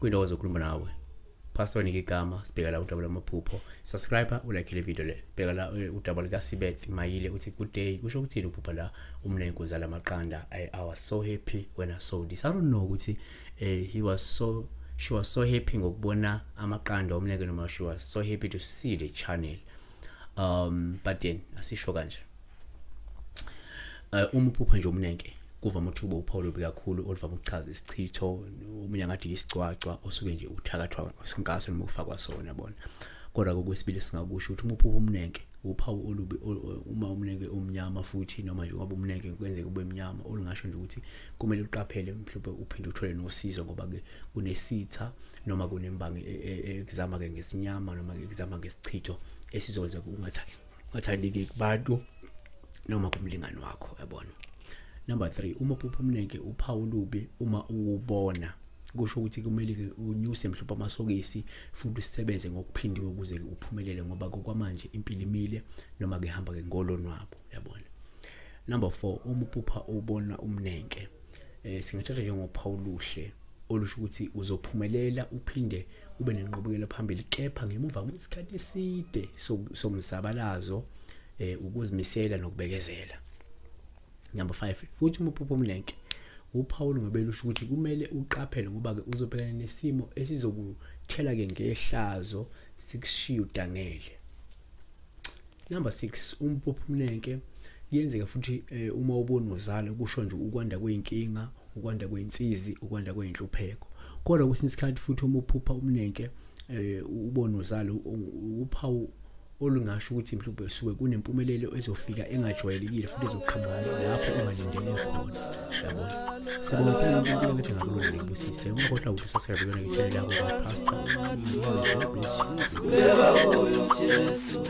kwindawo zokhuluma nawe. Pastor Nike igama sibheka la udaba lamaphupho. Subscribe ulike le video le. Bheka la udaba lika Sibeth Mayile uthi good day. Kusho ukuthini uphupha la Umnenke uzala amaqanda. I was so happy when I saw this. I don't know ukuthi she was so happy ngokubona amaqanda Umnenke noma she was so happy to see the channel. But then asisho kanje. Uphupha nje Umnenke kuvama ukuthi kube uphawu lobi kakhulu oluvama ukuchaza isichitho umunye ngathi isicwacwa osuke nje uthakathwa ngaso noma ufakwa sona yabona. Kodwa kokwesibili singakusho ukuthi uphupha Umnenke uphawu olubi uma Umnenke omnyama futhi noma nje ngoba Umnenke kwenzeka kube emnyama olingasho nje ukuthi kumele uqaphele mhlawumbe uphinde uthole nosizo ngoba ke kunesitha noma kunembangi ekuzama ke ngesinyama noma ekuzama ngesichitho esizokwenza ungathandiki kubantu noma kumlingani wakho yabona. Number 3, uma uphupha Umnenke uphawu lubi uma ubona kusho ukuthi kumele ke unyuse mhlawumbe amasokisi futhi usebenze ngokuphindiwe ukuze uphumelele ngoba kwamanje impilo imile noma ke hamba ke ngolonwabo yabona. Number 4, uma uphupha ubona Umnenke singathatha njengophawu luhle olusho ukuthi uzophumelela uphinde ube nenqubekela phambili kepha ngemuva kwesikhathi eside somsabalazo ukuzimisela nokubekezela. Number 5, futhi uma uphupha Umnenke uphawu ngobela usho ukuthi kumele uqaphele ngoba ke uzobhekana nesimo esizokuthela ke ngehlazo sikushiya udangele. Number 6, uphupha Umnenke yenzeka futhi uma ubona uzala kusho nje ukwanda kweinkinga, ukwanda kweinsizi, ukwanda kweinhlupheko. Kodwa kwesinye isikhathi futhi uma uphupha Umnenke ubona uzala uphawu olungasho ukuthi mhlawumbe suke kunempumelelo ezofika engajwayelekile futhi ezoqhamuka lapho ungalindele khona yabona. Sibonga impilo ukuthi ngakulona ngibusise ungakhohlwa ukuthi subscribe yona ngitshela yabo ka pastor Jesu